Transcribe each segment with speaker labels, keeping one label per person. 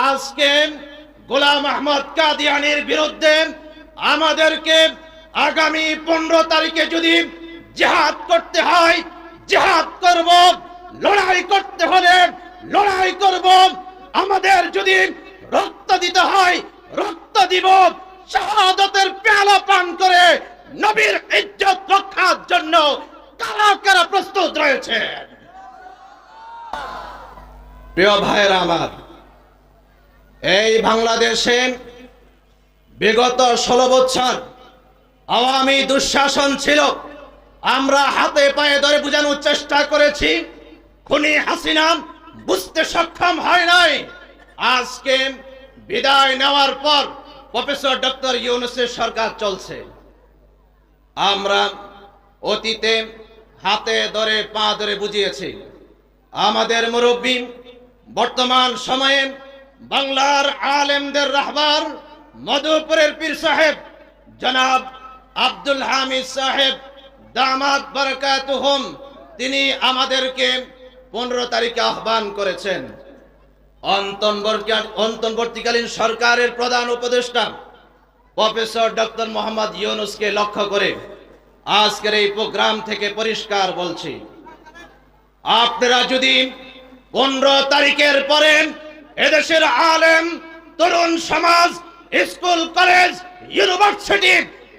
Speaker 1: আজকে গোলাম আহমদ কাদিয়ানীর বিরুদ্ধে আমাদেরকে আগামী 15 তারিখে যদি জিহাদ করতে হয় জিহাদ করব, লড়াই করতে হলে লড়াই করব, আমাদের যদি রক্ত দিতে হয় রক্ত দিব, শাহাদাতের পেয়ালা পান করে নবীর ইজ্জত রক্ষার জন্য কারা কারা প্রস্তুত রয়েছে? প্রিয় ভাইরা আমার, এই বাংলাদেশে বিগত 16 বছর আওয়ামী দুঃশাসন ছিল। আমরা হাতে পায়ে ধরে বোঝানোর চেষ্টা করেছি, খুনি হাসিনা বুঝতে সক্ষম হয় নাই। আজকে বিদায় নেওয়ার পর প্রফেসর ডক্টর ইউনূসের সরকার চলছে। আমরা অতীতে হাতে ধরে পা ধরে বুঝিয়েছি। আমাদের মুরব্বী বর্তমান সময়ে বাংলার আলেমদের রাহবার মধুপুরের পীর সাহেব জনাব আব্দুল হামিদ সাহেব দামাত বারাকাতুহুম, তিনি আমাদেরকে 15 তারিখে আহ্বান করেছেন। অন্তর্বর্তীকালীন সরকারের প্রধান উপদেষ্টা প্রফেসর ডক্টর মোহাম্মদ ইউনূসকে লক্ষ্য করে আজকের এই প্রোগ্রাম থেকে পরিষ্কার বলছি, আপনারা যদি 15 তারিখের পরে এদেশের আলেম তরুণ সমাজ, স্কুল কলেজ ইউনিভার্সিটি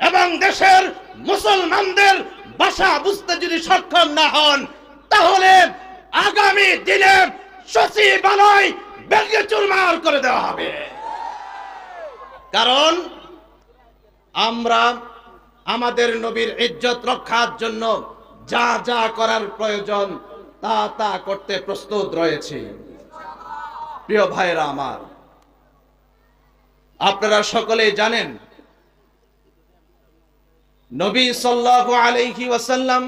Speaker 1: এবং দেশের মুসলমানদের ভাষা বুঝতে যদি সক্ষম না হন, তাহলে আগামী দিনে সচিবালয় ভেঙে চুরমার করে দেওয়া হবে। কারণ আমরা আমাদের নবীর ইজ্জত রক্ষার জন্য যা যা করার প্রয়োজন তা তা করতে প্রস্তুত রয়েছে। প্রিয় ভাইরা আমার, আপনারা সকলেই জানেন নবী সাল্লাল্লাহু আলাইহি ওয়াসাল্লাম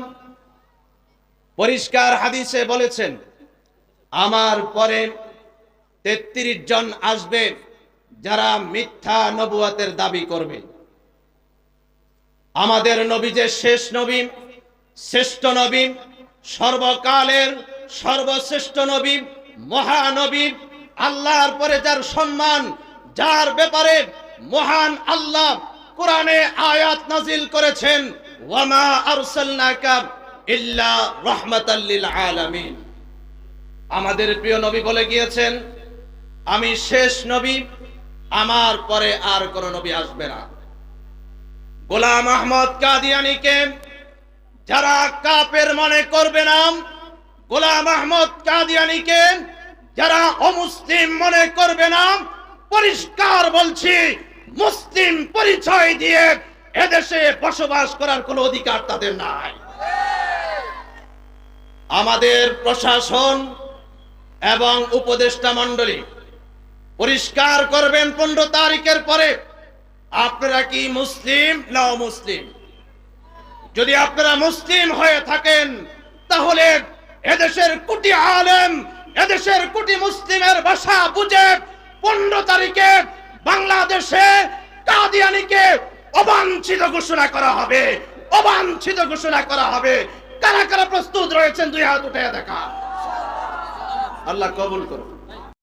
Speaker 1: পরিষ্কার হাদিসে বলেছেন, আমার পরে 33 জন আসবে যারা মিথ্যা নবুয়তের দাবি করবে। আমাদের নবী যে শেষ নবী, শ্রেষ্ঠ নবী, সর্বকালের সর্বশ্রেষ্ঠ নবী, মহানবী, আল্লাহর পরে যার সম্মান, যার ব্যাপারে মহান আল্লাহ কোরআনে আয়াত নাজিল করেছেন, ওয়ামা আরসালনাকা ইল্লা রাহমাতাল লিল আলামিন। আমাদের প্রিয় নবী বলে গিয়েছেন, আমি শেষ নবী, আমার পরে আর কোন নবী আসবে না। গোলাম আহমদ কাদিয়ানীকে যারা কাফের মনে করবে না, গোলাম আহমদ কাদিয়ানীকে যারা অমুসলিম মনে করবে না, পরিষ্কার বলছি, মুসলিম পরিচয় দিয়ে এদেশে বসবাস করার কোনো অধিকার তাদের নাই। আমাদের প্রশাসন এবং উপদেষ্টা মণ্ডলী পরিষ্কার করবেন 15 তারিখের পরে আপনারা কি মুসলিম না অমুসলিম। যদি আপনারা মুসলিম হয়ে থাকেন, তাহলে এদেশের কোটি আলেম, এদেশের কোটি মুসলিমের ভাষা বুঝে 15 তারিখে বাংলাদেশে কাদিয়ানীকে অবাঞ্ছিত ঘোষণা করা হবে, অবাঞ্ছিত ঘোষণা করা হবে। কারা কারা প্রস্তুত রয়েছেন দুই হাত উঠে দেখা। আল্লাহ কবুল করুন।